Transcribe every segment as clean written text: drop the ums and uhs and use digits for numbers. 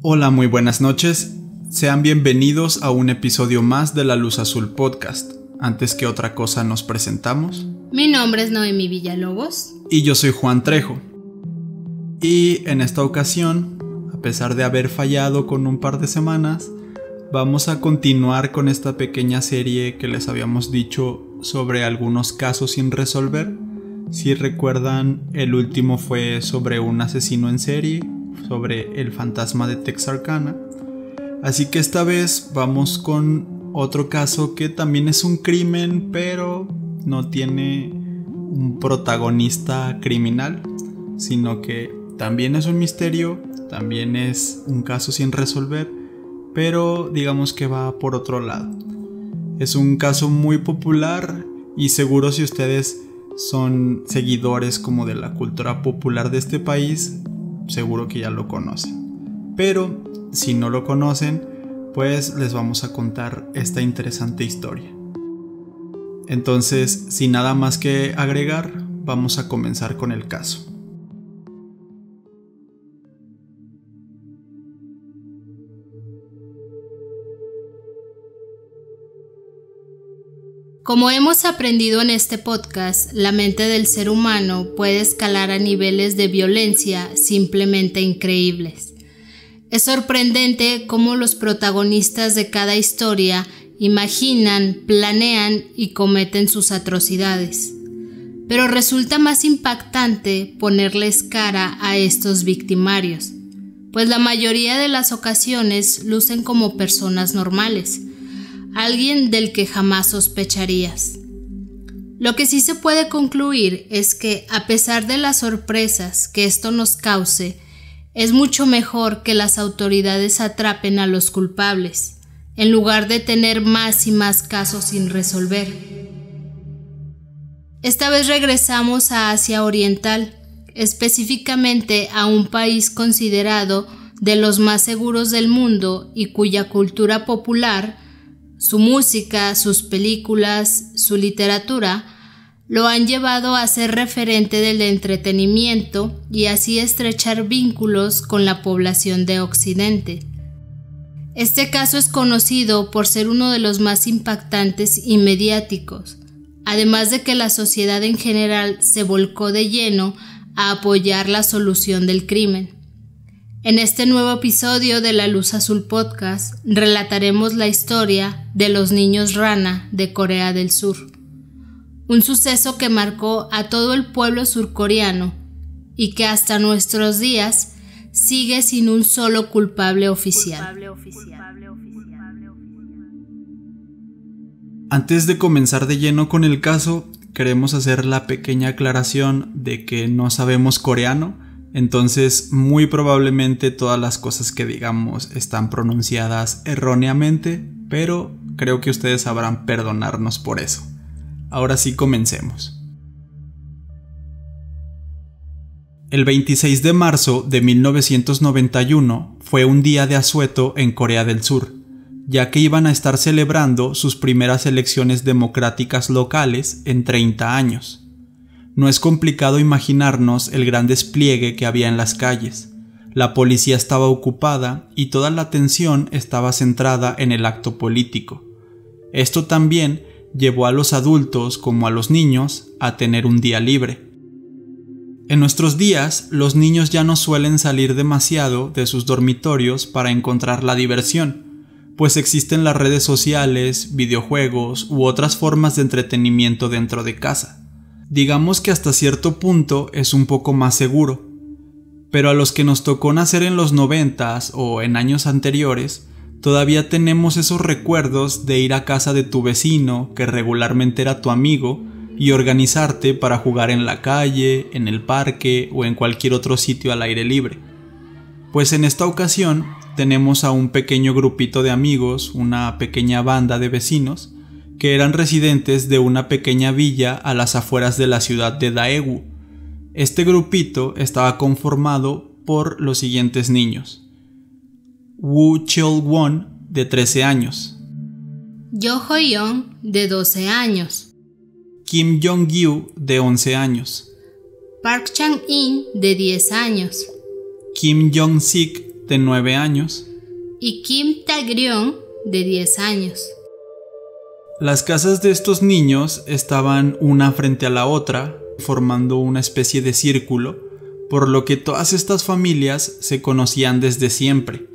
Hola, muy buenas noches. Sean bienvenidos a un episodio más de La Luz Azul Podcast. Antes que otra cosa nos presentamos. Mi nombre es Noemí Villalobos. Y yo soy Juan Trejo. Y en esta ocasión, a pesar de haber fallado con un par de semanas, vamos a continuar con esta pequeña serie que les habíamos dicho sobre algunos casos sin resolver. Si recuerdan, el último fue sobre un asesino en serie, sobre el fantasma de Texarkana. Así que esta vez vamos con otro caso que también es un crimen, pero no tiene un protagonista criminal, sino que también es un misterio, también es un caso sin resolver, pero digamos que va por otro lado. Es un caso muy popular y seguro si ustedes son seguidores como de la cultura popular de este país, seguro que ya lo conocen. Pero si no lo conocen, pues les vamos a contar esta interesante historia. Entonces, sin nada más que agregar, vamos a comenzar con el caso. Como hemos aprendido en este podcast, la mente del ser humano puede escalar a niveles de violencia simplemente increíbles. Es sorprendente cómo los protagonistas de cada historia imaginan, planean y cometen sus atrocidades. Pero resulta más impactante ponerles cara a estos victimarios, pues la mayoría de las ocasiones lucen como personas normales, alguien del que jamás sospecharías. Lo que sí se puede concluir es que, a pesar de las sorpresas que esto nos cause, es mucho mejor que las autoridades atrapen a los culpables, en lugar de tener más y más casos sin resolver. Esta vez regresamos a Asia Oriental, específicamente a un país considerado de los más seguros del mundo y cuya cultura popular, su música, sus películas, su literatura, lo han llevado a ser referente del entretenimiento y así estrechar vínculos con la población de Occidente. Este caso es conocido por ser uno de los más impactantes y mediáticos, además de que la sociedad en general se volcó de lleno a apoyar la solución del crimen. En este nuevo episodio de La Luz Azul Podcast relataremos la historia de los niños rana de Corea del Sur, un suceso que marcó a todo el pueblo surcoreano y que hasta nuestros días sigue sin un solo culpable oficial. Antes de comenzar de lleno con el caso, queremos hacer la pequeña aclaración de que no sabemos coreano. Entonces, muy probablemente todas las cosas que digamos están pronunciadas erróneamente, pero creo que ustedes sabrán perdonarnos por eso. Ahora sí, comencemos. El 26 de marzo de 1991 fue un día de asueto en Corea del Sur, ya que iban a estar celebrando sus primeras elecciones democráticas locales en 30 años. No es complicado imaginarnos el gran despliegue que había en las calles. La policía estaba ocupada y toda la atención estaba centrada en el acto político. Esto también llevó a los adultos como a los niños a tener un día libre. En nuestros días, los niños ya no suelen salir demasiado de sus dormitorios para encontrar la diversión, pues existen las redes sociales, videojuegos u otras formas de entretenimiento dentro de casa. Digamos que hasta cierto punto es un poco más seguro, pero a los que nos tocó nacer en los 90s o en años anteriores, todavía tenemos esos recuerdos de ir a casa de tu vecino, que regularmente era tu amigo, y organizarte para jugar en la calle, en el parque o en cualquier otro sitio al aire libre. Pues en esta ocasión tenemos a un pequeño grupito de amigos, una pequeña banda de vecinos, que eran residentes de una pequeña villa a las afueras de la ciudad de Daegu. Este grupito estaba conformado por los siguientes niños: Woo Cheol-won, de 13 años, Jo Ho-young, de 12 años, Kim Jong-gyu, de 11 años, Park Chang-in, de 10 años, Kim Jong-sik, de 9 años, y Kim Tae-ryong, de 10 años. Las casas de estos niños estaban una frente a la otra, formando una especie de círculo, por lo que todas estas familias se conocían desde siempre.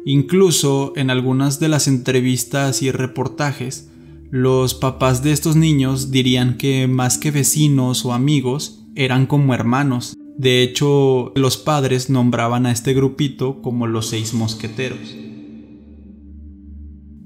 Incluso en algunas de las entrevistas y reportajes, los papás de estos niños dirían que más que vecinos o amigos, eran como hermanos. De hecho, los padres nombraban a este grupito como los 6 mosqueteros.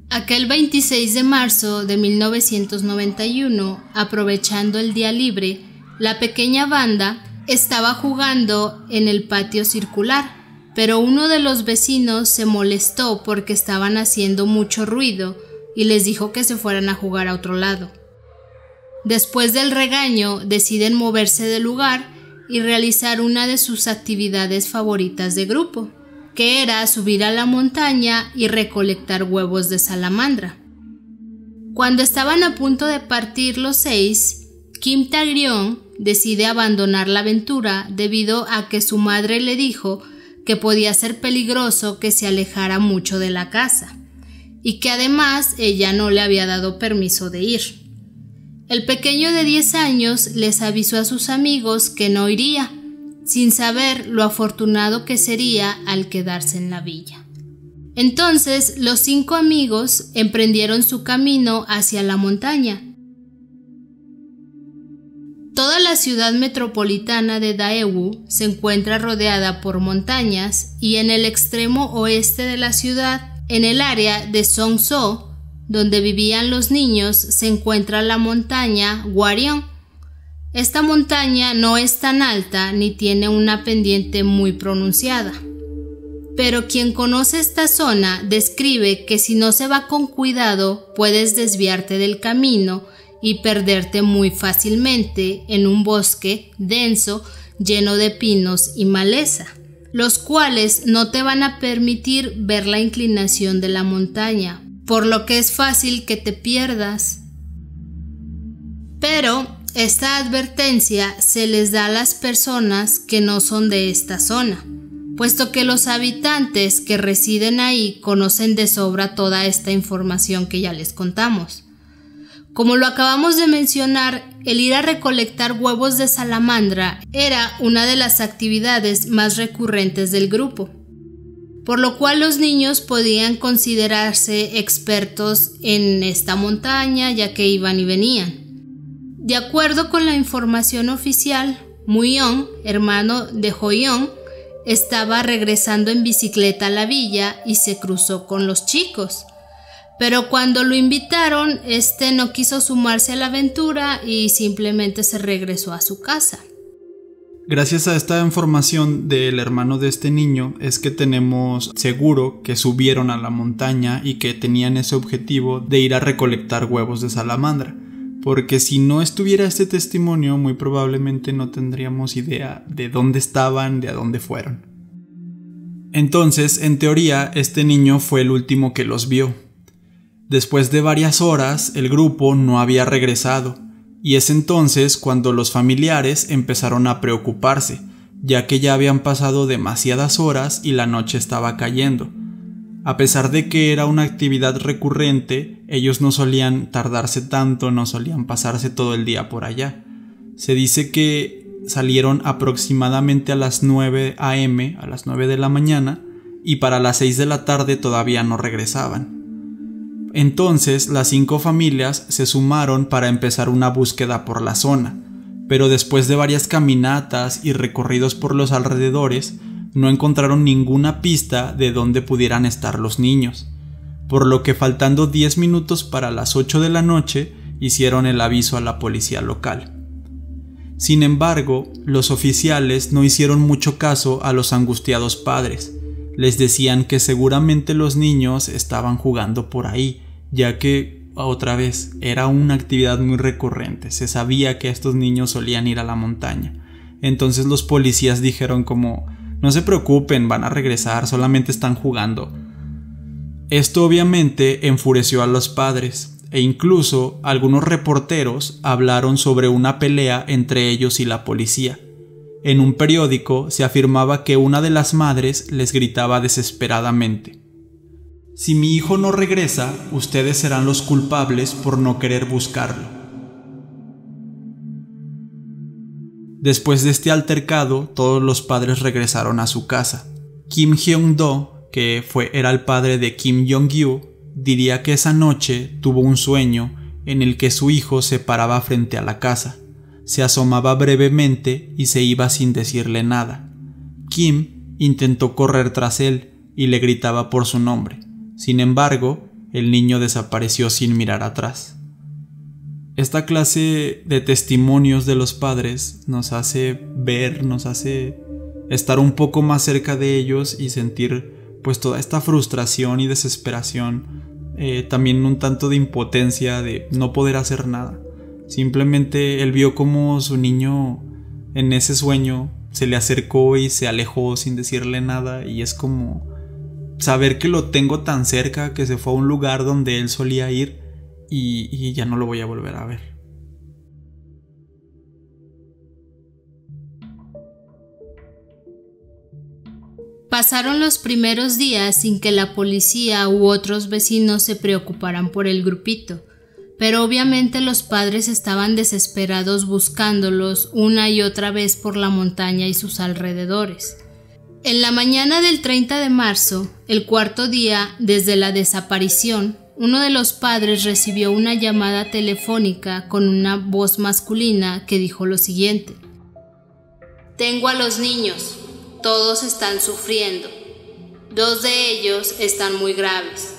Aquel 26 de marzo de 1991, aprovechando el día libre, la pequeña banda estaba jugando en el patio circular, pero uno de los vecinos se molestó porque estaban haciendo mucho ruido y les dijo que se fueran a jugar a otro lado. Después del regaño, deciden moverse del lugar y realizar una de sus actividades favoritas de grupo, que era subir a la montaña y recolectar huevos de salamandra. Cuando estaban a punto de partir los 6, Kim Tae-ryong decide abandonar la aventura debido a que su madre le dijo que podía ser peligroso que se alejara mucho de la casa, y que además ella no le había dado permiso de ir. El pequeño de 10 años les avisó a sus amigos que no iría, sin saber lo afortunado que sería al quedarse en la villa. Entonces los 5 amigos emprendieron su camino hacia la montaña. Toda la ciudad metropolitana de Daewoo se encuentra rodeada por montañas y en el extremo oeste de la ciudad, en el área de Songso, donde vivían los niños, se encuentra la montaña Gwaryeong. Esta montaña no es tan alta ni tiene una pendiente muy pronunciada. Pero quien conoce esta zona describe que si no se va con cuidado puedes desviarte del camino y perderte muy fácilmente en un bosque denso lleno de pinos y maleza, los cuales no te van a permitir ver la inclinación de la montaña, por lo que es fácil que te pierdas. Pero esta advertencia se les da a las personas que no son de esta zona, puesto que los habitantes que residen ahí conocen de sobra toda esta información que ya les contamos. Como lo acabamos de mencionar, el ir a recolectar huevos de salamandra era una de las actividades más recurrentes del grupo, por lo cual los niños podían considerarse expertos en esta montaña ya que iban y venían. De acuerdo con la información oficial, Mu-yeong, hermano de Jo-yeong, estaba regresando en bicicleta a la villa y se cruzó con los chicos. Pero cuando lo invitaron, no quiso sumarse a la aventura y simplemente se regresó a su casa. Gracias a esta información del hermano de este niño es que tenemos seguro que subieron a la montaña y que tenían ese objetivo de ir a recolectar huevos de salamandra, porque si no estuviera este testimonio muy probablemente no tendríamos idea de dónde estaban, de a dónde fueron. Entonces, en teoría, este niño fue el último que los vio. Después de varias horas, el grupo no había regresado, y es entonces cuando los familiares empezaron a preocuparse, ya que ya habían pasado demasiadas horas y la noche estaba cayendo. A pesar de que era una actividad recurrente, ellos no solían tardarse tanto, no solían pasarse todo el día por allá. Se dice que salieron aproximadamente a las 9 a.m., a las 9 de la mañana, y para las 6 de la tarde todavía no regresaban. Entonces las 5 familias se sumaron para empezar una búsqueda por la zona, pero después de varias caminatas y recorridos por los alrededores, no encontraron ninguna pista de dónde pudieran estar los niños, por lo que faltando 10 minutos para las 8 de la noche, hicieron el aviso a la policía local. Sin embargo, los oficiales no hicieron mucho caso a los angustiados padres. Les decían que seguramente los niños estaban jugando por ahí, ya que, otra vez, era una actividad muy recurrente. Se sabía que estos niños solían ir a la montaña. Entonces los policías dijeron como, no se preocupen, van a regresar, solamente están jugando. Esto obviamente enfureció a los padres, e incluso algunos reporteros hablaron sobre una pelea entre ellos y la policía. En un periódico se afirmaba que una de las madres les gritaba desesperadamente: «Si mi hijo no regresa, ustedes serán los culpables por no querer buscarlo». Después de este altercado, todos los padres regresaron a su casa. Kim Hyung-do, que era el padre de Kim Jong-il, diría que esa noche tuvo un sueño en el que su hijo se paraba frente a la casa, se asomaba brevemente y se iba sin decirle nada. Kim intentó correr tras él y le gritaba por su nombre. Sin embargo, el niño desapareció sin mirar atrás. Esta clase de testimonios de los padres nos hace ver, nos hace estar un poco más cerca de ellos y sentir pues toda esta frustración y desesperación, también un tanto de impotencia de no poder hacer nada. Simplemente él vio como su niño en ese sueño se le acercó y se alejó sin decirle nada, y es como saber que lo tengo tan cerca, que se fue a un lugar donde él solía ir y ya no lo voy a volver a ver. Pasaron los primeros días sin que la policía u otros vecinos se preocuparan por el grupito, pero obviamente los padres estaban desesperados buscándolos una y otra vez por la montaña y sus alrededores. En la mañana del 30 de marzo, el cuarto día desde la desaparición, uno de los padres recibió una llamada telefónica con una voz masculina que dijo lo siguiente: «Tengo a los niños, todos están sufriendo. 2 de ellos están muy graves».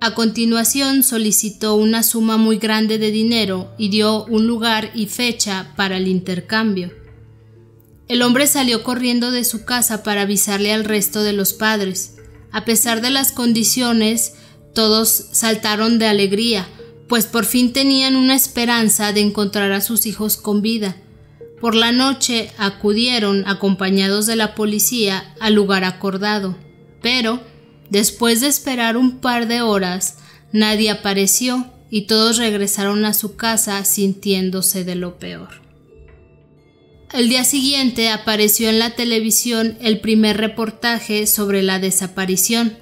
A continuación solicitó una suma muy grande de dinero y dio un lugar y fecha para el intercambio. El hombre salió corriendo de su casa para avisarle al resto de los padres. A pesar de las condiciones, todos saltaron de alegría, pues por fin tenían una esperanza de encontrar a sus hijos con vida. Por la noche acudieron, acompañados de la policía, al lugar acordado, pero después de esperar un par de horas, nadie apareció y todos regresaron a su casa sintiéndose de lo peor. El día siguiente apareció en la televisión el primer reportaje sobre la desaparición.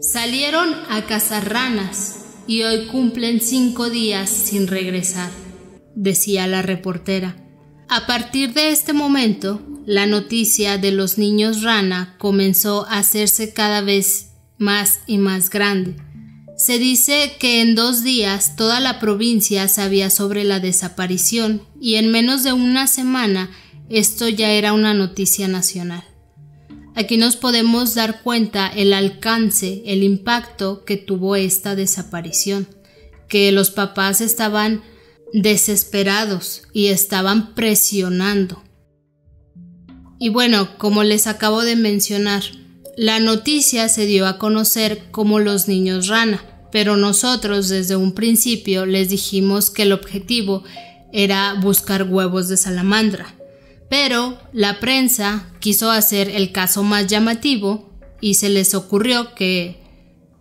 «Salieron a cazar ranas y hoy cumplen 5 días sin regresar», decía la reportera. A partir de este momento, la noticia de los niños rana comenzó a hacerse cada vez más y más grande. Se dice que en 2 días toda la provincia sabía sobre la desaparición y en menos de una semana esto ya era una noticia nacional. Aquí nos podemos dar cuenta el alcance, el impacto que tuvo esta desaparición, que los papás estaban desesperados y estaban presionando. Y bueno, como les acabo de mencionar, la noticia se dio a conocer como los niños rana, pero nosotros desde un principio les dijimos que el objetivo era buscar huevos de salamandra. Pero la prensa quiso hacer el caso más llamativo y se les ocurrió que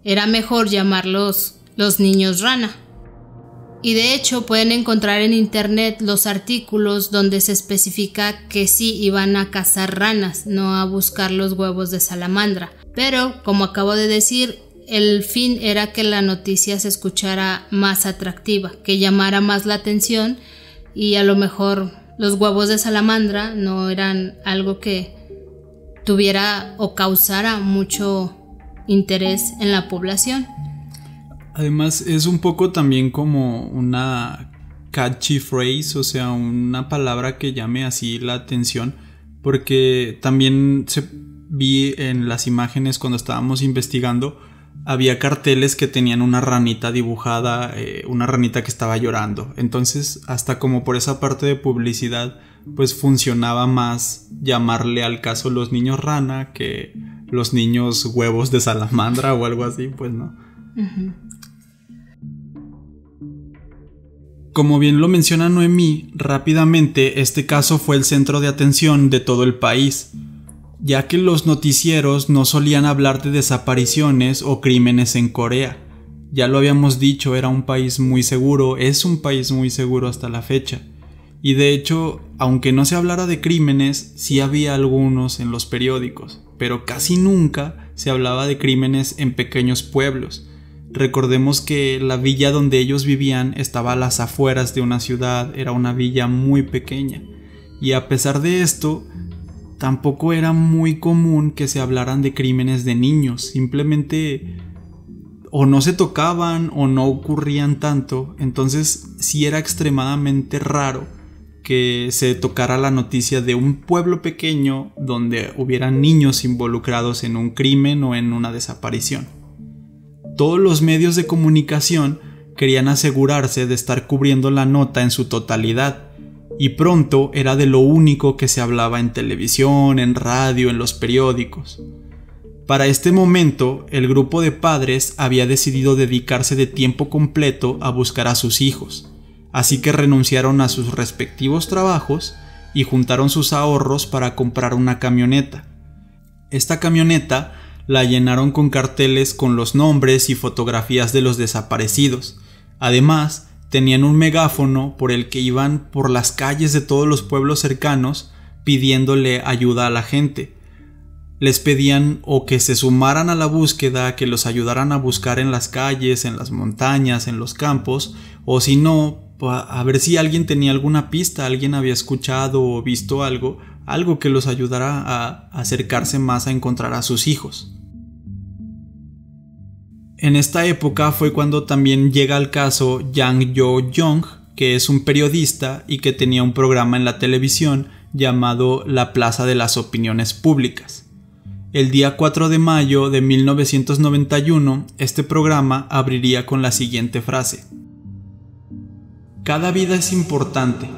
era mejor llamarlos los niños rana. Y de hecho pueden encontrar en internet los artículos donde se especifica que sí iban a cazar ranas, no a buscar los huevos de salamandra. Pero, como acabo de decir, el fin era que la noticia se escuchara más atractiva, que llamara más la atención, y a lo mejor los huevos de salamandra no eran algo que tuviera o causara mucho interés en la población. Además es un poco también como una catchy phrase, o sea, una palabra que llame así la atención, porque también vi en las imágenes cuando estábamos investigando, había carteles que tenían una ranita dibujada, una ranita que estaba llorando. Entonces, hasta como por esa parte de publicidad, pues funcionaba más llamarle al caso los niños rana que los niños huevos de salamandra o algo así, pues no. Uh-huh. Como bien lo menciona Noemí, rápidamente este caso fue el centro de atención de todo el país, ya que los noticieros no solían hablar de desapariciones o crímenes en Corea. Ya lo habíamos dicho, era un país muy seguro, es un país muy seguro hasta la fecha. Y de hecho, aunque no se hablara de crímenes, sí había algunos en los periódicos, pero casi nunca se hablaba de crímenes en pequeños pueblos. Recordemos que la villa donde ellos vivían estaba a las afueras de una ciudad, era una villa muy pequeña. Y a pesar de esto, tampoco era muy común que se hablaran de crímenes de niños, simplemente o no se tocaban o no ocurrían tanto, entonces sí era extremadamente raro que se tocara la noticia de un pueblo pequeño donde hubieran niños involucrados en un crimen o en una desaparición. Todos los medios de comunicación querían asegurarse de estar cubriendo la nota en su totalidad, y pronto era de lo único que se hablaba en televisión, en radio, en los periódicos. Para este momento, el grupo de padres había decidido dedicarse de tiempo completo a buscar a sus hijos, así que renunciaron a sus respectivos trabajos y juntaron sus ahorros para comprar una camioneta. Esta camioneta la llenaron con carteles con los nombres y fotografías de los desaparecidos. Además, tenían un megáfono por el que iban por las calles de todos los pueblos cercanos pidiéndole ayuda a la gente. Les pedían o que se sumaran a la búsqueda, que los ayudaran a buscar en las calles, en las montañas, en los campos, o si no, a ver si alguien tenía alguna pista, alguien había escuchado o visto algo que los ayudara a acercarse más a encontrar a sus hijos. En esta época fue cuando también llega al caso Yang Yo-jong, que es un periodista y que tenía un programa en la televisión llamado La Plaza de las Opiniones Públicas. El día 4 de mayo de 1991, este programa abriría con la siguiente frase: "Cada vida es importante,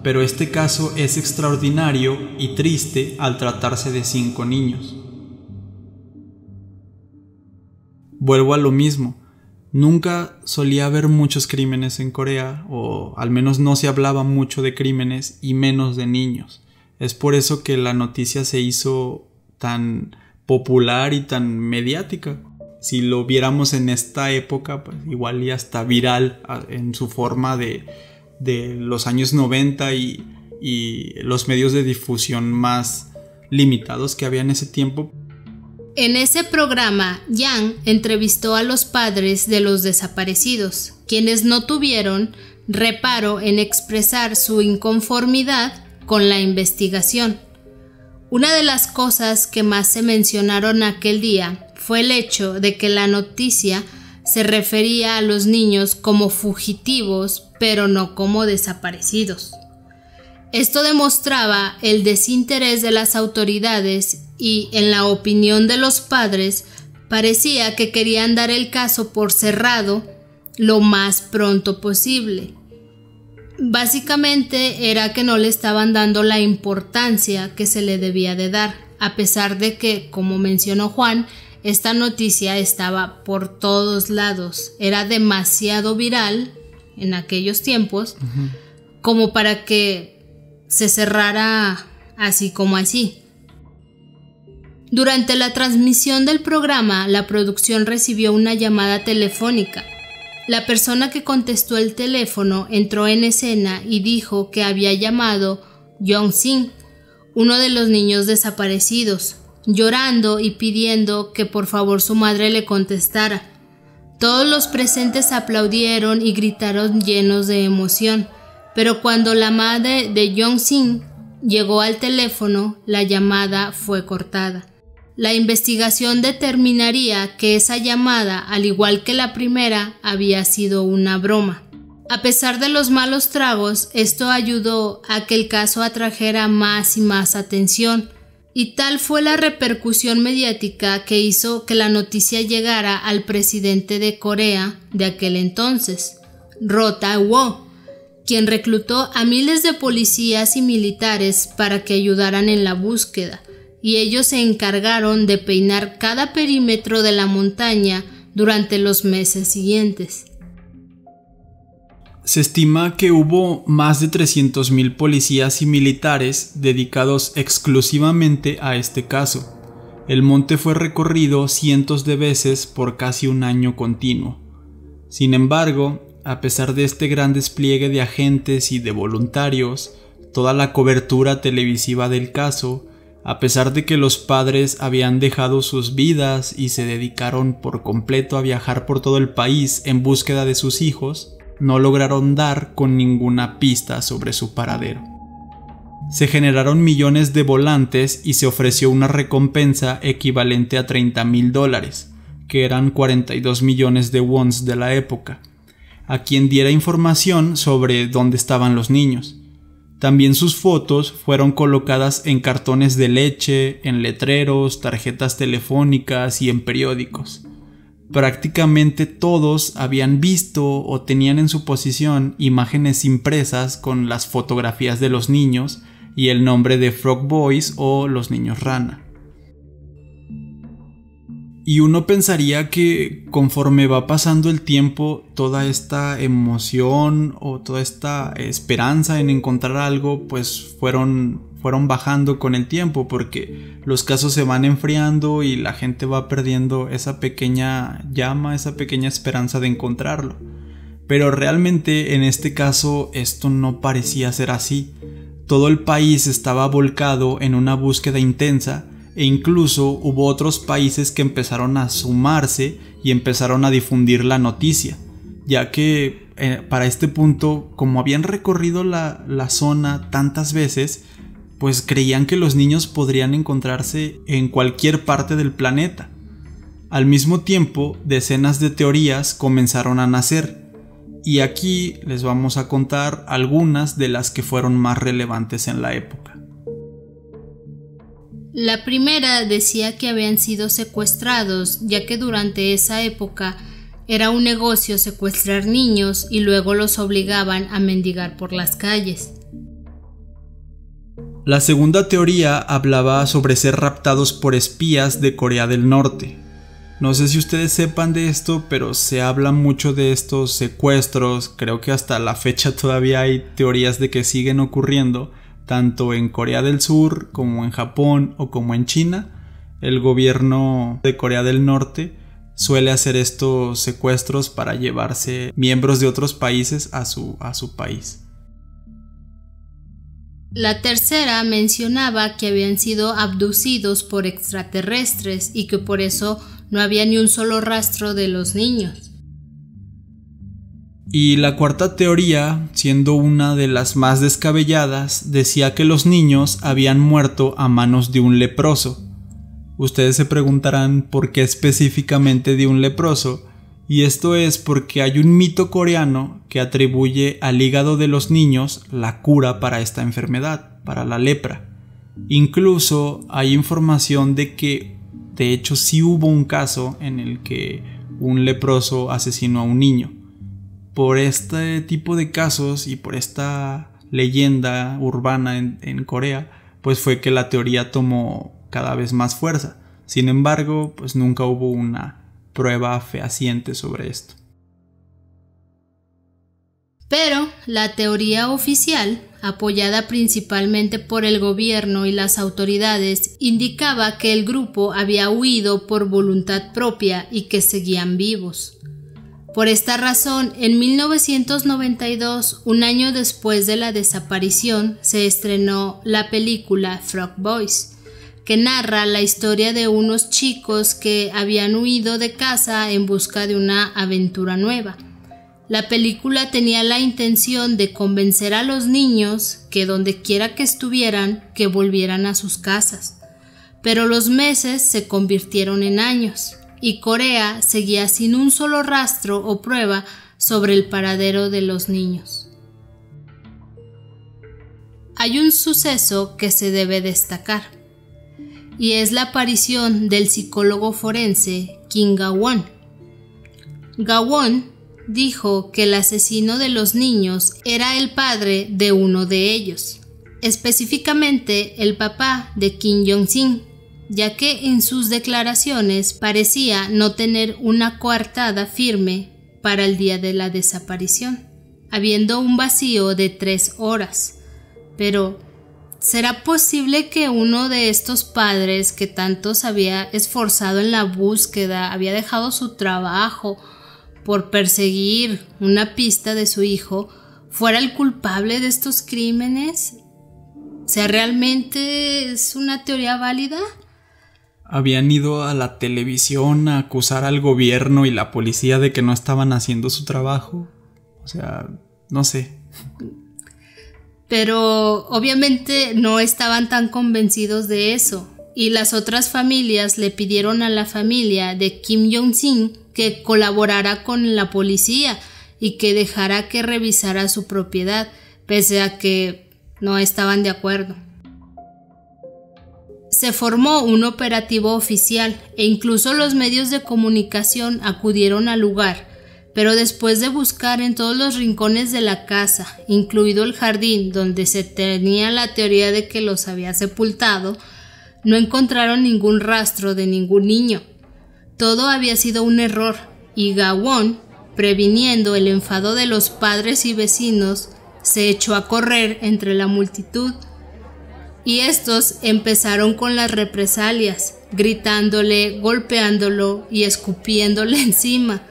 pero este caso es extraordinario y triste al tratarse de 5 niños". Vuelvo a lo mismo, nunca solía haber muchos crímenes en Corea, o al menos no se hablaba mucho de crímenes y menos de niños. Es por eso que la noticia se hizo tan popular y tan mediática. Si lo viéramos en esta época, pues igual y hasta viral en su forma de los años 90 y los medios de difusión más limitados que había en ese tiempo. En ese programa, Yang entrevistó a los padres de los desaparecidos, quienes no tuvieron reparo en expresar su inconformidad con la investigación. Una de las cosas que más se mencionaron aquel día fue el hecho de que la noticia se refería a los niños como fugitivos, pero no como desaparecidos. Esto demostraba el desinterés de las autoridades y, en la opinión de los padres, parecía que querían dar el caso por cerrado lo más pronto posible. Básicamente era que no le estaban dando la importancia que se le debía de dar, a pesar de que, como mencionó Juan, esta noticia estaba por todos lados. Era demasiado viral en aquellos tiempos como para que se cerrara así como así. Durante la transmisión del programa, la producción recibió una llamada telefónica. La persona que contestó el teléfono entró en escena y dijo que había llamado Jong-sin, uno de los niños desaparecidos, llorando y pidiendo que por favor su madre le contestara. Todos los presentes aplaudieron y gritaron llenos de emoción, pero cuando la madre de Jong-sin llegó al teléfono, la llamada fue cortada. La investigación determinaría que esa llamada, al igual que la primera, había sido una broma. A pesar de los malos tragos, esto ayudó a que el caso atrajera más y más atención, y tal fue la repercusión mediática que hizo que la noticia llegara al presidente de Corea de aquel entonces, Roh Tae-woo, quien reclutó a miles de policías y militares para que ayudaran en la búsqueda, y ellos se encargaron de peinar cada perímetro de la montaña durante los meses siguientes. Se estima que hubo más de 300.000 policías y militares dedicados exclusivamente a este caso. El monte fue recorrido cientos de veces por casi un año continuo. Sin embargo, a pesar de este gran despliegue de agentes y de voluntarios, toda la cobertura televisiva del caso, a pesar de que los padres habían dejado sus vidas y se dedicaron por completo a viajar por todo el país en búsqueda de sus hijos, no lograron dar con ninguna pista sobre su paradero. Se generaron millones de volantes y se ofreció una recompensa equivalente a $30,000, que eran 42 millones de wons de la época, a quien diera información sobre dónde estaban los niños. También sus fotos fueron colocadas en cartones de leche, en letreros, tarjetas telefónicas y en periódicos. Prácticamente todos habían visto o tenían en su posesión imágenes impresas con las fotografías de los niños y el nombre de Frog Boys o los niños rana. Y uno pensaría que conforme va pasando el tiempo, toda esta emoción o toda esta esperanza en encontrar algo, pues fueron bajando con el tiempo, porque los casos se van enfriando y la gente va perdiendo esa pequeña llama, esa pequeña esperanza de encontrarlo. Pero realmente en este caso esto no parecía ser así. Todo el país estaba volcado en una búsqueda intensa, e incluso hubo otros países que empezaron a sumarse y empezaron a difundir la noticia, ya que para este punto, como habían recorrido la zona tantas veces, pues creían que los niños podrían encontrarse en cualquier parte del planeta. Al mismo tiempo, decenas de teorías comenzaron a nacer, y aquí les vamos a contar algunas de las que fueron más relevantes en la época. La primera decía que habían sido secuestrados, ya que durante esa época era un negocio secuestrar niños y luego los obligaban a mendigar por las calles. La segunda teoría hablaba sobre ser raptados por espías de Corea del Norte. No sé si ustedes sepan de esto, pero se habla mucho de estos secuestros. Creo que hasta la fecha todavía hay teorías de que siguen ocurriendo, tanto en Corea del Sur como en Japón o como en China. El gobierno de Corea del Norte suele hacer estos secuestros para llevarse miembros de otros países a su país. La tercera mencionaba que habían sido abducidos por extraterrestres y que por eso no había ni un solo rastro de los niños. Y la cuarta teoría, siendo una de las más descabelladas, decía que los niños habían muerto a manos de un leproso. Ustedes se preguntarán por qué específicamente de un leproso, y esto es porque hay un mito coreano que atribuye al hígado de los niños la cura para esta enfermedad, para la lepra. Incluso hay información de que, de hecho, sí hubo un caso en el que un leproso asesinó a un niño. Por este tipo de casos y por esta leyenda urbana en Corea, pues fue que la teoría tomó cada vez más fuerza. Sin embargo, pues nunca hubo una prueba fehaciente sobre esto. Pero la teoría oficial, apoyada principalmente por el gobierno y las autoridades, indicaba que el grupo había huido por voluntad propia y que seguían vivos. Por esta razón, en 1992, un año después de la desaparición, se estrenó la película Frog Boys, que narra la historia de unos chicos que habían huido de casa en busca de una aventura nueva. La película tenía la intención de convencer a los niños que donde quiera que estuvieran, que volvieran a sus casas. Pero los meses se convirtieron en años, y Corea seguía sin un solo rastro o prueba sobre el paradero de los niños. Hay un suceso que se debe destacar, y es la aparición del psicólogo forense Kim Ga-won. Ga-won dijo que el asesino de los niños era el padre de uno de ellos, específicamente el papá de Kim Jong-sin, ya que en sus declaraciones parecía no tener una coartada firme para el día de la desaparición, habiendo un vacío de 3 horas. Pero, ¿será posible que uno de estos padres que tanto se había esforzado en la búsqueda, había dejado su trabajo por perseguir una pista de su hijo, fuera el culpable de estos crímenes? O sea, ¿realmente es una teoría válida? Habían ido a la televisión a acusar al gobierno y la policía de que no estaban haciendo su trabajo. O sea, no sé. Pero obviamente no estaban tan convencidos de eso. Y las otras familias le pidieron a la familia de Kim Jong-sin que colaborara con la policía y que dejara que revisara su propiedad, pese a que no estaban de acuerdo. Se formó un operativo oficial e incluso los medios de comunicación acudieron al lugar, pero después de buscar en todos los rincones de la casa, incluido el jardín donde se tenía la teoría de que los había sepultado, no encontraron ningún rastro de ningún niño. Todo había sido un error y Gawon, previniendo el enfado de los padres y vecinos, se echó a correr entre la multitud. Y estos empezaron con las represalias, gritándole, golpeándolo y escupiéndole encima.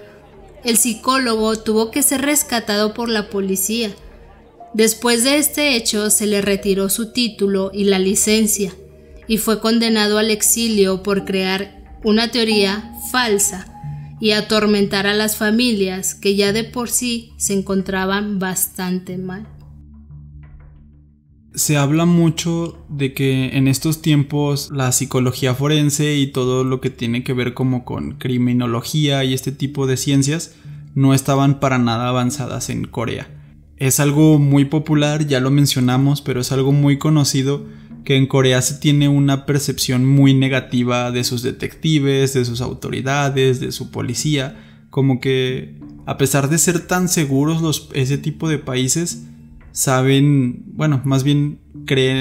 El psicólogo tuvo que ser rescatado por la policía. Después de este hecho se le retiró su título y la licencia, y fue condenado al exilio por crear una teoría falsa y atormentar a las familias que ya de por sí se encontraban bastante mal. Se habla mucho de que en estos tiempos la psicología forense y todo lo que tiene que ver como con criminología y este tipo de ciencias no estaban para nada avanzadas en Corea. Es algo muy popular, ya lo mencionamos, pero es algo muy conocido que en Corea se tiene una percepción muy negativa de sus detectives, de sus autoridades, de su policía, como que a pesar de ser tan seguros ese tipo de países, saben, bueno, más bien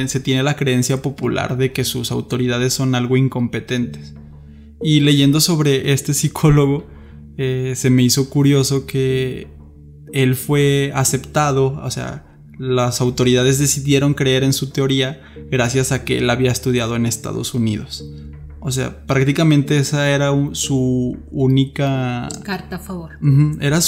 se tiene la creencia popular de que sus autoridades son algo incompetentes. Y leyendo sobre este psicólogo, se me hizo curioso que él fue aceptado, o sea, las autoridades decidieron creer en su teoría gracias a que él había estudiado en Estados Unidos. O sea, prácticamente esa era su única carta a favor. Era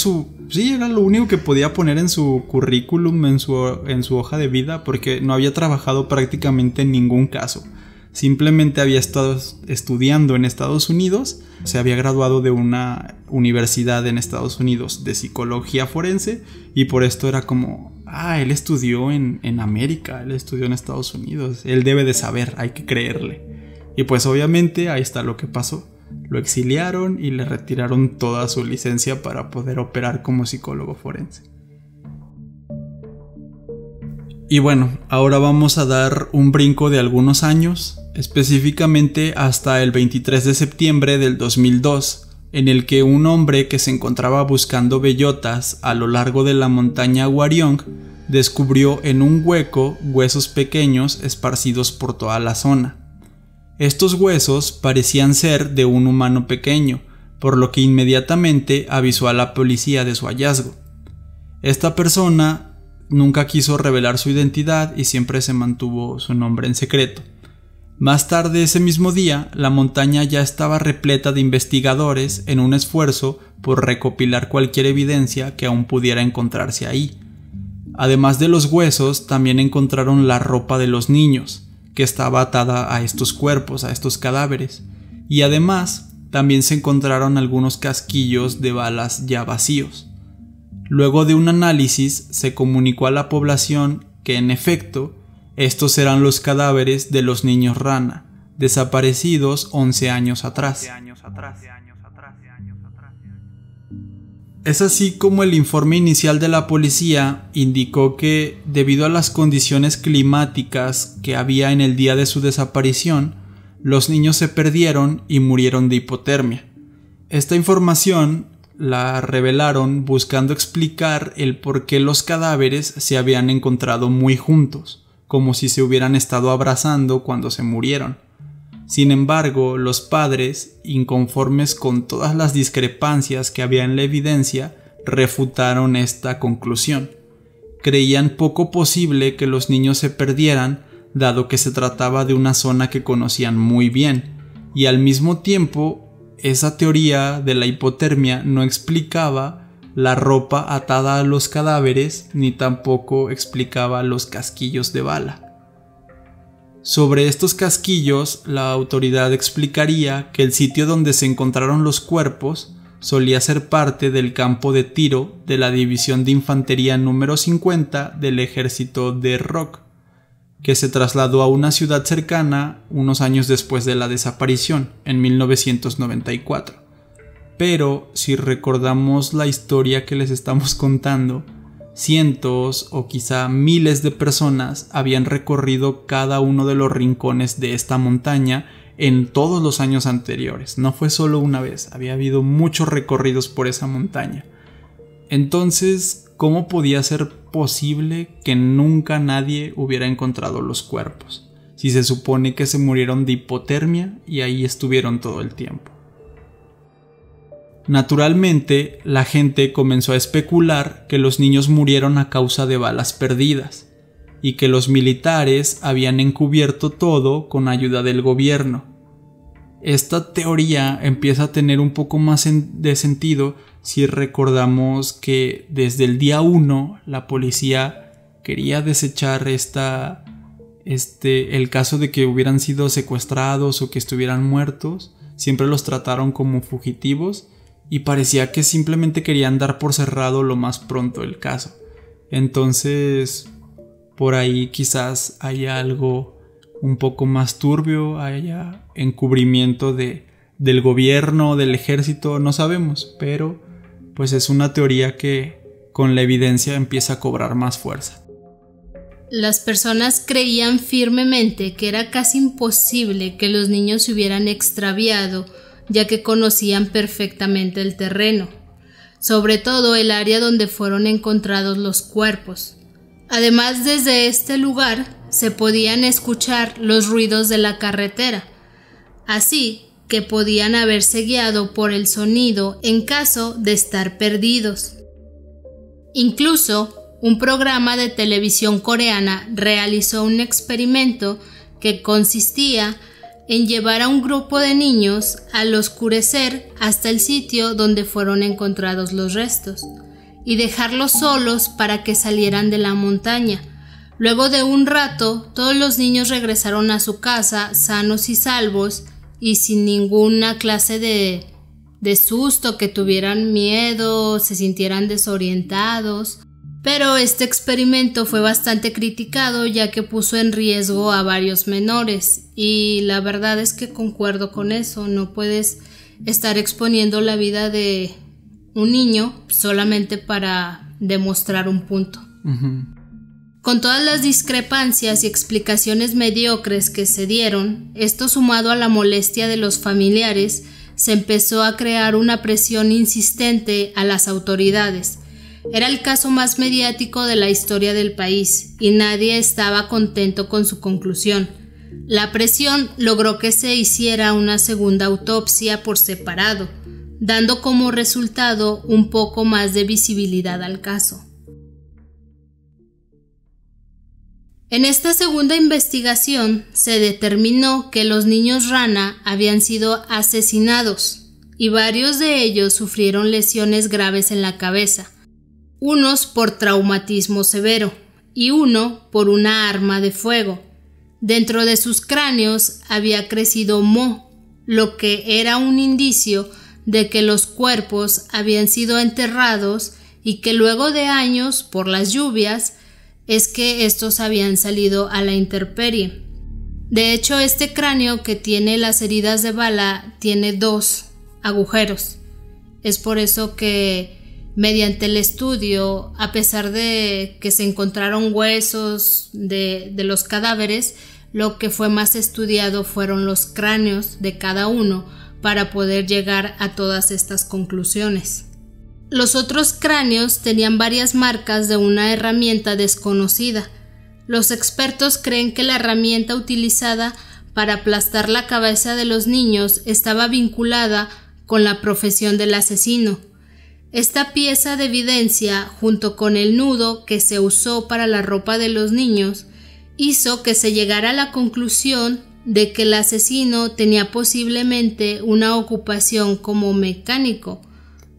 lo único que podía poner en su currículum, en su hoja de vida, porque no había trabajado prácticamente en ningún caso. Simplemente había estado estudiando en Estados Unidos, se había graduado de una universidad en Estados Unidos de psicología forense, y por esto era como, él estudió en América, él estudió en Estados Unidos, él debe de saber, hay que creerle. Y pues obviamente ahí está lo que pasó. Lo exiliaron y le retiraron toda su licencia para poder operar como psicólogo forense. Y bueno, ahora vamos a dar un brinco de algunos años, específicamente hasta el 23 de septiembre del 2002, en el que un hombre que se encontraba buscando bellotas a lo largo de la montaña Gwaryong descubrió en un hueco huesos pequeños esparcidos por toda la zona. Estos huesos parecían ser de un humano pequeño, por lo que inmediatamente avisó a la policía de su hallazgo. Esta persona nunca quiso revelar su identidad y siempre se mantuvo su nombre en secreto. Más tarde ese mismo día, la montaña ya estaba repleta de investigadores en un esfuerzo por recopilar cualquier evidencia que aún pudiera encontrarse ahí. Además de los huesos, también encontraron la ropa de los niños, que estaba atada a estos cuerpos, a estos cadáveres, y además también se encontraron algunos casquillos de balas ya vacíos. Luego de un análisis se comunicó a la población que en efecto estos eran los cadáveres de los niños rana, desaparecidos 11 años atrás. Es así como el informe inicial de la policía indicó que, debido a las condiciones climáticas que había en el día de su desaparición, los niños se perdieron y murieron de hipotermia. Esta información la revelaron buscando explicar el por qué los cadáveres se habían encontrado muy juntos, como si se hubieran estado abrazando cuando se murieron. Sin embargo, los padres, inconformes con todas las discrepancias que había en la evidencia, refutaron esta conclusión. Creían poco posible que los niños se perdieran, dado que se trataba de una zona que conocían muy bien, y al mismo tiempo esa teoría de la hipotermia no explicaba la ropa atada a los cadáveres ni tampoco explicaba los casquillos de bala. Sobre estos casquillos, la autoridad explicaría que el sitio donde se encontraron los cuerpos solía ser parte del campo de tiro de la División de Infantería número 50 del ejército de Rock, que se trasladó a una ciudad cercana unos años después de la desaparición, en 1994. Pero si recordamos la historia que les estamos contando, cientos o quizá miles de personas habían recorrido cada uno de los rincones de esta montaña en todos los años anteriores. No fue solo una vez, había habido muchos recorridos por esa montaña. Entonces, ¿cómo podía ser posible que nunca nadie hubiera encontrado los cuerpos? Si se supone que se murieron de hipotermia y ahí estuvieron todo el tiempo. Naturalmente, la gente comenzó a especular que los niños murieron a causa de balas perdidas y que los militares habían encubierto todo con ayuda del gobierno. Esta teoría empieza a tener un poco más de sentido si recordamos que desde el día 1 la policía quería desechar el caso de que hubieran sido secuestrados o que estuvieran muertos. Siempre los trataron como fugitivos y parecía que simplemente querían dar por cerrado lo más pronto el caso. Entonces, por ahí quizás haya algo un poco más turbio, haya encubrimiento del gobierno, del ejército, no sabemos, pero pues es una teoría que con la evidencia empieza a cobrar más fuerza. Las personas creían firmemente que era casi imposible que los niños se hubieran extraviado, ya que conocían perfectamente el terreno, sobre todo el área donde fueron encontrados los cuerpos. Además, desde este lugar se podían escuchar los ruidos de la carretera, así que podían haberse guiado por el sonido en caso de estar perdidos. Incluso, un programa de televisión coreana realizó un experimento que consistía en llevar a un grupo de niños al oscurecer hasta el sitio donde fueron encontrados los restos y dejarlos solos para que salieran de la montaña. Luego de un rato, todos los niños regresaron a su casa sanos y salvos y sin ninguna clase de susto, que tuvieran miedo, se sintieran desorientados. Pero este experimento fue bastante criticado, ya que puso en riesgo a varios menores, y la verdad es que concuerdo con eso. No puedes estar exponiendo la vida de un niño solamente para demostrar un punto. Con todas las discrepancias y explicaciones mediocres que se dieron, esto sumado a la molestia de los familiares, se empezó a crear una presión insistente a las autoridades. Era el caso más mediático de la historia del país y nadie estaba contento con su conclusión. La presión logró que se hiciera una segunda autopsia por separado, dando como resultado un poco más de visibilidad al caso. En esta segunda investigación se determinó que los niños rana habían sido asesinados y varios de ellos sufrieron lesiones graves en la cabeza, unos por traumatismo severo y uno por una arma de fuego. Dentro de sus cráneos había crecido moho, lo que era un indicio de que los cuerpos habían sido enterrados y que luego de años, por las lluvias, es que estos habían salido a la intemperie. De hecho, este cráneo que tiene las heridas de bala tiene 2 agujeros. Es por eso que mediante el estudio, a pesar de que se encontraron huesos de los cadáveres, lo que fue más estudiado fueron los cráneos de cada uno para poder llegar a todas estas conclusiones. Los otros cráneos tenían varias marcas de una herramienta desconocida. Los expertos creen que la herramienta utilizada para aplastar la cabeza de los niños estaba vinculada con la profesión del asesino. Esta pieza de evidencia, junto con el nudo que se usó para la ropa de los niños, hizo que se llegara a la conclusión de que el asesino tenía posiblemente una ocupación como mecánico.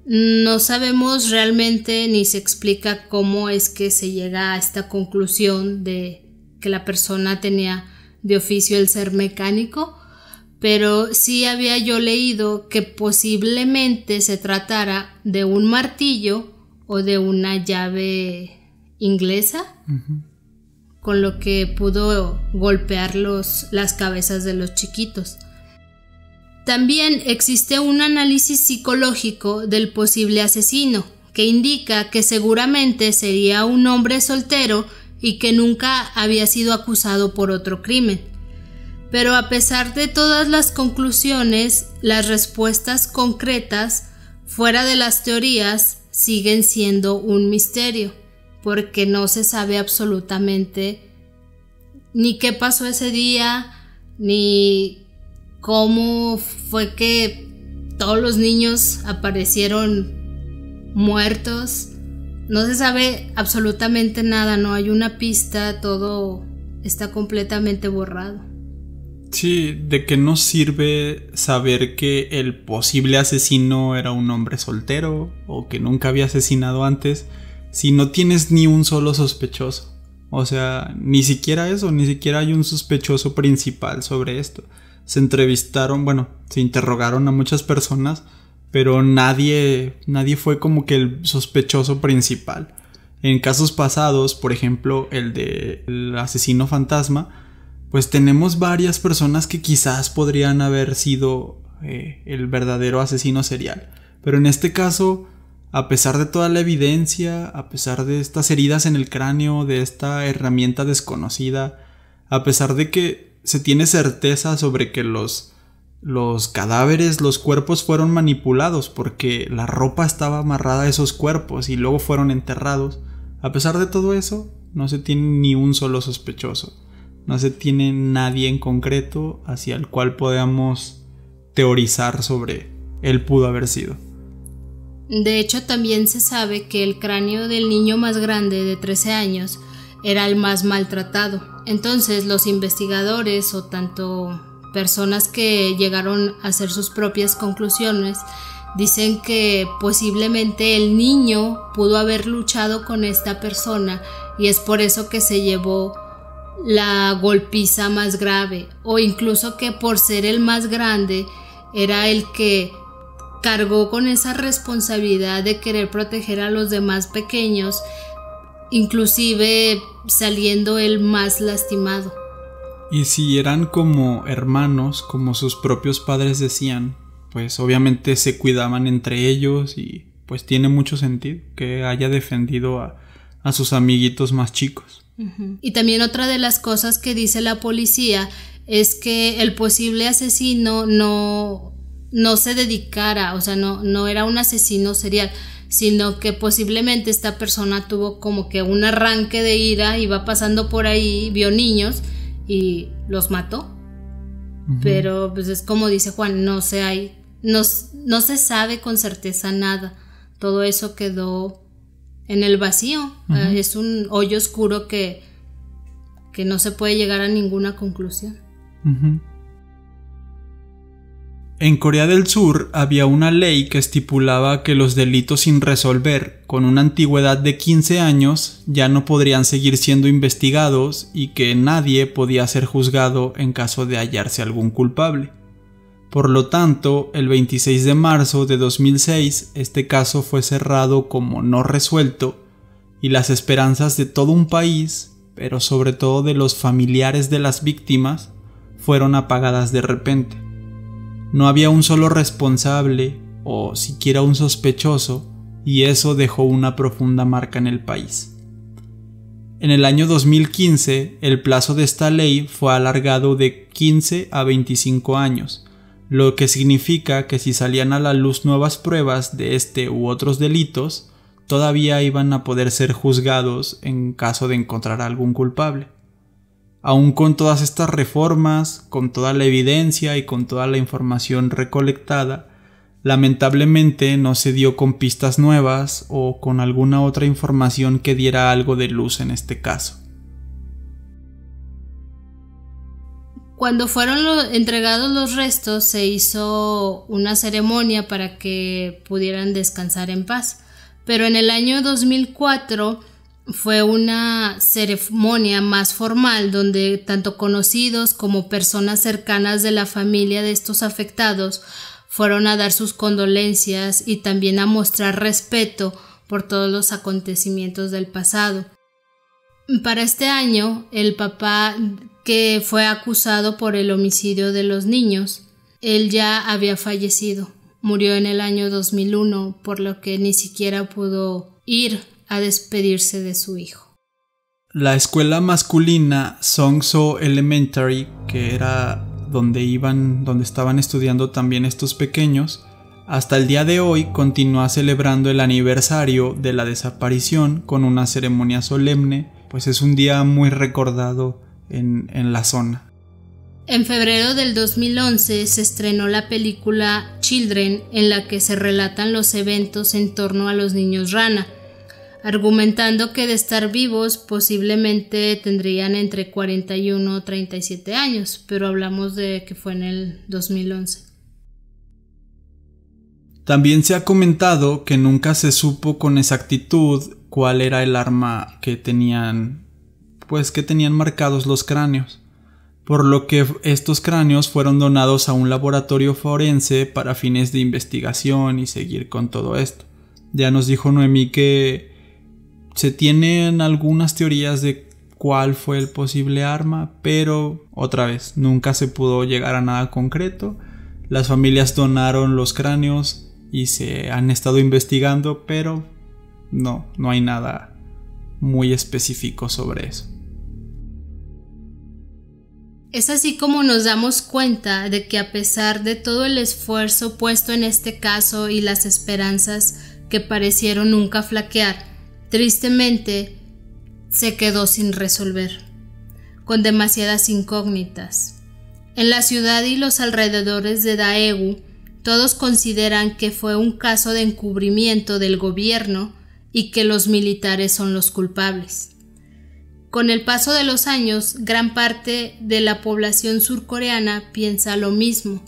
No sabemos realmente ni se explica cómo es que se llega a esta conclusión de que la persona tenía de oficio el ser mecánico, pero sí había yo leído que posiblemente se tratara de un martillo o de una llave inglesa, con lo que pudo golpear las cabezas de los chiquitos. También existe un análisis psicológico del posible asesino, que indica que seguramente sería un hombre soltero y que nunca había sido acusado por otro crimen. Pero a pesar de todas las conclusiones, las respuestas concretas, fuera de las teorías, siguen siendo un misterio, porque no se sabe absolutamente ni qué pasó ese día, ni cómo fue que todos los niños aparecieron muertos. No se sabe absolutamente nada, no hay una pista, todo está completamente borrado. Sí, ¿de qué nos sirve saber que el posible asesino era un hombre soltero o que nunca había asesinado antes si no tienes ni un solo sospechoso? O sea, ni siquiera eso, ni siquiera hay un sospechoso principal sobre esto. Se interrogaron a muchas personas, pero nadie fue como que el sospechoso principal. En casos pasados, por ejemplo, el del asesino fantasma, pues tenemos varias personas que quizás podrían haber sido el verdadero asesino serial. Pero en este caso, a pesar de toda la evidencia, a pesar de estas heridas en el cráneo, de esta herramienta desconocida, a pesar de que se tiene certeza sobre que los cadáveres, los cuerpos fueron manipulados porque la ropa estaba amarrada a esos cuerpos y luego fueron enterrados, a pesar de todo eso, no se tiene ni un solo sospechoso. No se tiene nadie en concreto hacia el cual podamos teorizar sobre él pudo haber sido. De hecho, también se sabe que el cráneo del niño más grande de 13 años era el más maltratado. Entonces, los investigadores o tanto personas que llegaron a hacer sus propias conclusiones dicen que posiblemente el niño pudo haber luchado con esta persona y es por eso que se llevó la golpiza más grave, o incluso que por ser el más grande era el que cargó con esa responsabilidad de querer proteger a los demás pequeños, inclusive saliendo el más lastimado. Y si eran como hermanos, como sus propios padres decían, pues obviamente se cuidaban entre ellos y pues tiene mucho sentido que haya defendido a sus amiguitos más chicos. Y también otra de las cosas que dice la policía es que el posible asesino no se dedicara, o sea, no era un asesino serial, sino que posiblemente esta persona tuvo como que un arranque de ira, iba pasando por ahí, vio niños y los mató. Pero pues es como dice Juan, no se sabe con certeza nada, todo eso quedó en el vacío. Es un hoyo oscuro que no se puede llegar a ninguna conclusión. En Corea del Sur había una ley que estipulaba que los delitos sin resolver con una antigüedad de 15 años ya no podrían seguir siendo investigados y que nadie podía ser juzgado en caso de hallarse algún culpable. Por lo tanto, el 26 de marzo de 2006, este caso fue cerrado como no resuelto y las esperanzas de todo un país, pero sobre todo de los familiares de las víctimas, fueron apagadas de repente. No había un solo responsable o siquiera un sospechoso y eso dejó una profunda marca en el país. En el año 2015, el plazo de esta ley fue alargado de 15 a 25 años, lo que significa que si salían a la luz nuevas pruebas de este u otros delitos, todavía iban a poder ser juzgados en caso de encontrar algún culpable. Aún con todas estas reformas, con toda la evidencia y con toda la información recolectada, lamentablemente no se dio con pistas nuevas o con alguna otra información que diera algo de luz en este caso. Cuando fueron entregados los restos, se hizo una ceremonia para que pudieran descansar en paz. Pero en el año 2004 fue una ceremonia más formal donde tanto conocidos como personas cercanas de la familia de estos afectados fueron a dar sus condolencias y también a mostrar respeto por todos los acontecimientos del pasado. Para este año, el papá que fue acusado por el homicidio de los niños, él ya había fallecido. Murió en el año 2001, por lo que ni siquiera pudo ir a despedirse de su hijo. La escuela masculina Songso Elementary, que era donde estaban estudiando también estos pequeños, hasta el día de hoy continúa celebrando el aniversario de la desaparición con una ceremonia solemne, pues es un día muy recordado en la zona. En febrero del 2011 se estrenó la película Children, en la que se relatan los eventos en torno a los niños rana, argumentando que de estar vivos posiblemente tendrían entre 41 y 37 años, pero hablamos de que fue en el 2011. También se ha comentado que nunca se supo con exactitud cuál era el arma que tenían marcados los cráneos, por lo que estos cráneos fueron donados a un laboratorio forense para fines de investigación y seguir con todo esto. Ya nos dijo Noemí que se tienen algunas teorías de cuál fue el posible arma, pero otra vez nunca se pudo llegar a nada concreto. Las familias donaron los cráneos y se han estado investigando, pero no hay nada muy específico sobre eso. Es así como nos damos cuenta de que a pesar de todo el esfuerzo puesto en este caso y las esperanzas que parecieron nunca flaquear, tristemente se quedó sin resolver, con demasiadas incógnitas. En la ciudad y los alrededores de Daegu, todos consideran que fue un caso de encubrimiento del gobierno y que los militares son los culpables. Con el paso de los años, gran parte de la población surcoreana piensa lo mismo.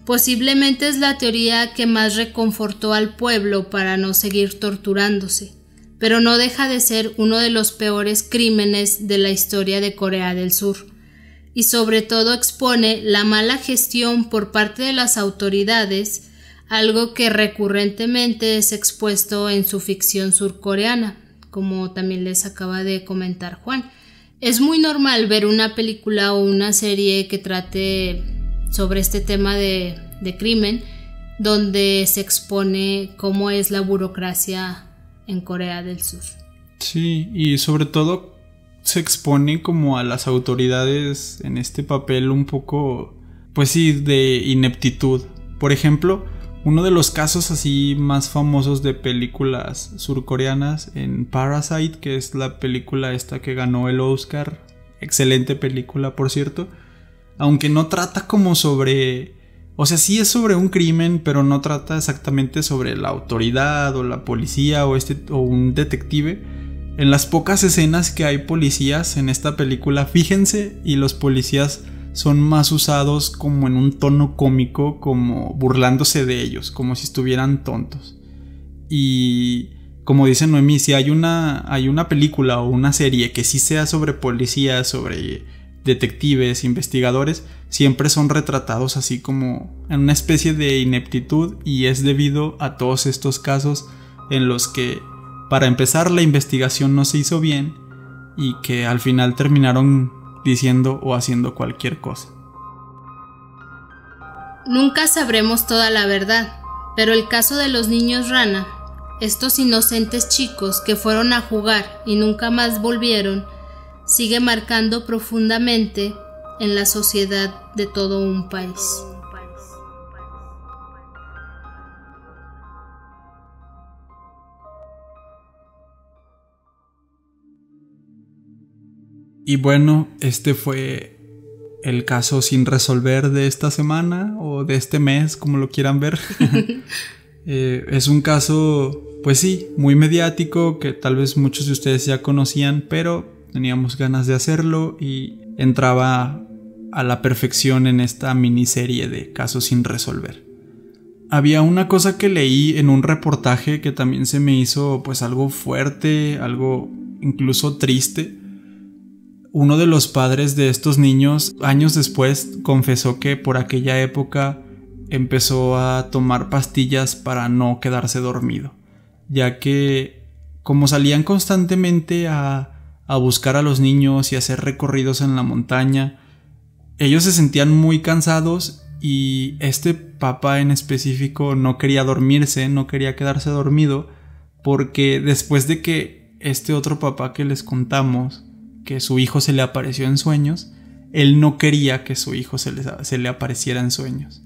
Posiblemente es la teoría que más reconfortó al pueblo para no seguir torturándose, pero no deja de ser uno de los peores crímenes de la historia de Corea del Sur, y sobre todo expone la mala gestión por parte de las autoridades, algo que recurrentemente es expuesto en su ficción surcoreana, como también les acaba de comentar Juan. Es muy normal ver una película o una serie que trate sobre este tema de crimen, donde se expone cómo es la burocracia en Corea del Sur. Sí, y sobre todo se expone como a las autoridades en este papel un poco, pues sí, de ineptitud. Por ejemplo, uno de los casos así más famosos de películas surcoreanas en Parasite, que es la película esta que ganó el Oscar, excelente película por cierto, aunque no trata como sobre, o sea, sí es sobre un crimen, pero no trata exactamente sobre la autoridad o la policía o un detective. En las pocas escenas que hay policías en esta película, fíjense, y los policías son más usados como en un tono cómico, como burlándose de ellos, como si estuvieran tontos. Y como dice Noemí, si hay una película o una serie que sí sea sobre policías, sobre detectives, investigadores, siempre son retratados así como en una especie de ineptitud, y es debido a todos estos casos en los que, para empezar, la investigación no se hizo bien y que al final terminaron diciendo o haciendo cualquier cosa. Nunca sabremos toda la verdad, pero el caso de los niños rana, estos inocentes chicos que fueron a jugar y nunca más volvieron, sigue marcando profundamente en la sociedad de todo un país. Y bueno, este fue el caso sin resolver de esta semana o de este mes, como lo quieran ver. Es un caso, pues sí, muy mediático, que tal vez muchos de ustedes ya conocían, pero teníamos ganas de hacerlo y entraba a la perfección en esta miniserie de Casos sin resolver. Había una cosa que leí en un reportaje que también se me hizo pues algo fuerte, algo incluso triste. Uno de los padres de estos niños, años después, confesó que por aquella época empezó a tomar pastillas para no quedarse dormido, ya que como salían constantemente a buscar a los niños y hacer recorridos en la montaña, ellos se sentían muy cansados y este papá en específico no quería dormirse, no quería quedarse dormido, porque después de que este otro papá que les contamos que su hijo se le apareció en sueños, él no quería que su hijo se le apareciera en sueños.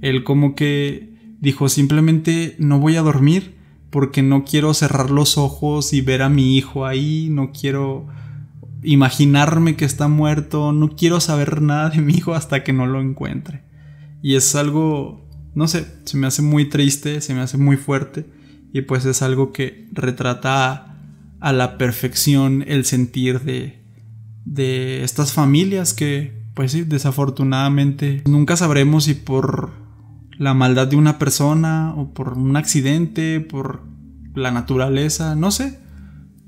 Él como que dijo, simplemente no voy a dormir porque no quiero cerrar los ojos y ver a mi hijo ahí, no quiero imaginarme que está muerto, no quiero saber nada de mi hijo hasta que no lo encuentre. Y es algo, no sé, se me hace muy triste, se me hace muy fuerte, y pues es algo que retrata a la perfección el sentir de estas familias que, pues sí, desafortunadamente nunca sabremos si por la maldad de una persona o por un accidente, por la naturaleza, no sé,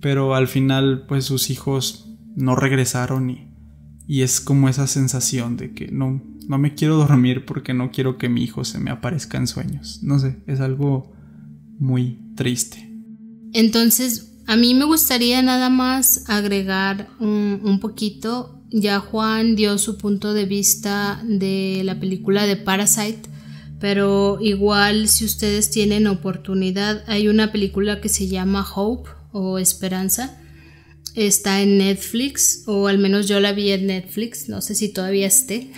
pero al final pues sus hijos no regresaron y es como esa sensación de que no me quiero dormir porque no quiero que mi hijo se me aparezca en sueños. No sé, es algo muy triste. Entonces, a mí me gustaría nada más agregar un poquito. Ya Juan dio su punto de vista de la película de Parasite, pero igual si ustedes tienen oportunidad, hay una película que se llama Hope o Esperanza. Está en Netflix, o al menos yo la vi en Netflix, no sé si todavía esté.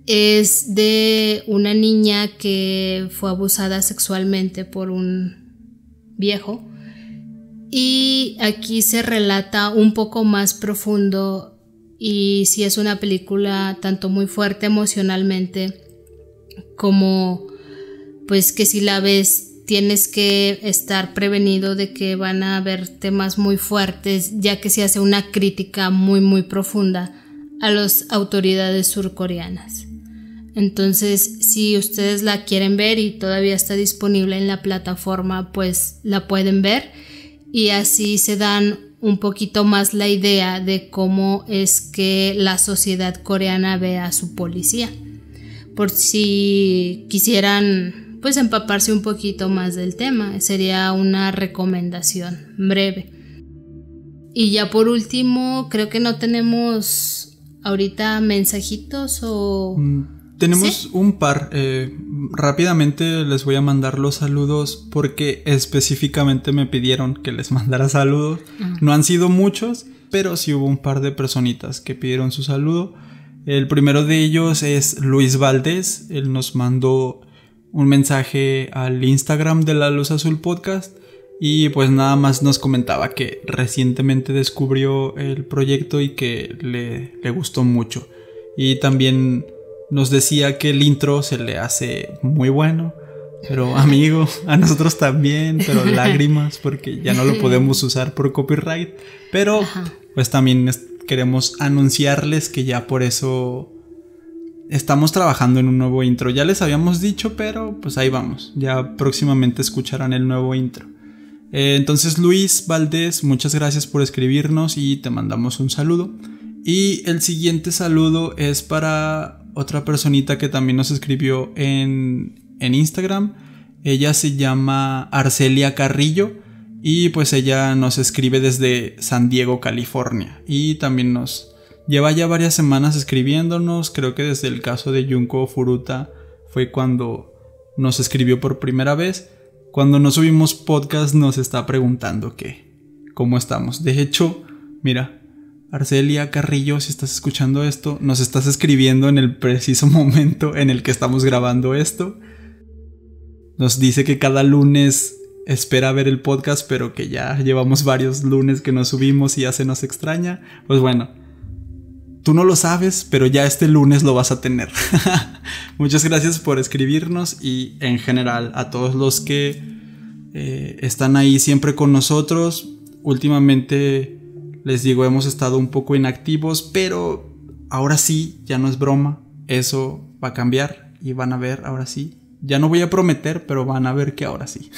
Es de una niña que fue abusada sexualmente por un viejo. Y aquí se relata un poco más profundo, y sí es una película tanto muy fuerte emocionalmente como pues que si la ves tienes que estar prevenido de que van a haber temas muy fuertes, ya que se hace una crítica muy muy profunda a las autoridades surcoreanas. Entonces, si ustedes la quieren ver y todavía está disponible en la plataforma, pues la pueden ver y así se dan un poquito más la idea de cómo es que la sociedad coreana ve a su policía. Por si quisieran pues empaparse un poquito más del tema, sería una recomendación breve. Y ya por último, creo que no tenemos ahorita mensajitos o... Tenemos ¿sí? Un par. Rápidamente les voy a mandar los saludos porque específicamente me pidieron que les mandara saludos. No han sido muchos, pero sí hubo un par de personitas que pidieron su saludo. El primero de ellos es Luis Valdés. Él nos mandó un mensaje al Instagram de La Luz Azul Podcast y pues nada más nos comentaba que recientemente descubrió el proyecto y que le gustó mucho, y también nos decía que el intro se le hace muy bueno, pero amigo, a nosotros también, pero lágrimas porque ya no lo podemos usar por copyright, pero pues también queremos anunciarles que ya por eso estamos trabajando en un nuevo intro. Ya les habíamos dicho, pero pues ahí vamos. Ya próximamente escucharán el nuevo intro. Entonces, Luis Valdés, muchas gracias por escribirnos y te mandamos un saludo. Y el siguiente saludo es para otra personita que también nos escribió en Instagram. Ella se llama Arcelia Carrillo y pues ella nos escribe desde San Diego, California. Y también nos lleva ya varias semanas escribiéndonos. Creo que desde el caso de Junko Furuta fue cuando nos escribió por primera vez. Cuando no subimos podcast nos está preguntando cómo estamos. De hecho, mira, Arcelia Carrillo, si estás escuchando esto, nos estás escribiendo en el preciso momento en el que estamos grabando esto. Nos dice que cada lunes espera ver el podcast, pero que ya llevamos varios lunes que no subimos y ya se nos extraña. Pues bueno, tú no lo sabes, pero ya este lunes lo vas a tener. Muchas gracias por escribirnos y en general a todos los que están ahí siempre con nosotros. Últimamente, les digo, hemos estado un poco inactivos, pero ahora sí, ya no es broma, eso va a cambiar y van a ver, ahora sí. Ya no voy a prometer, pero van a ver que ahora sí.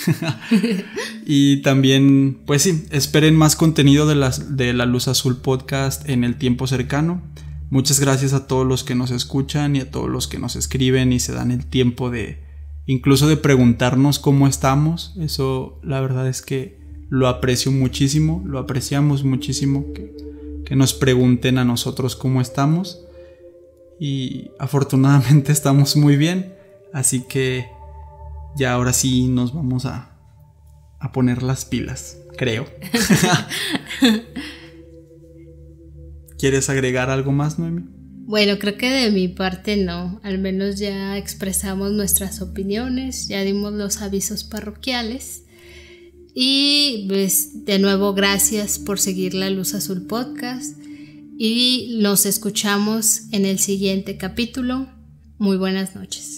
Y también, pues sí, esperen más contenido de la Luz Azul Podcast en el tiempo cercano. Muchas gracias a todos los que nos escuchan y a todos los que nos escriben y se dan el tiempo incluso de preguntarnos cómo estamos. Eso la verdad es que lo aprecio muchísimo, lo apreciamos muchísimo que nos pregunten a nosotros cómo estamos. Y afortunadamente estamos muy bien. Así que ya ahora sí nos vamos a poner las pilas, creo. ¿Quieres agregar algo más, Noemi? Bueno, creo que de mi parte no. Al menos ya expresamos nuestras opiniones, ya dimos los avisos parroquiales. Y pues de nuevo gracias por seguir la Luz Azul Podcast. Y nos escuchamos en el siguiente capítulo. Muy buenas noches.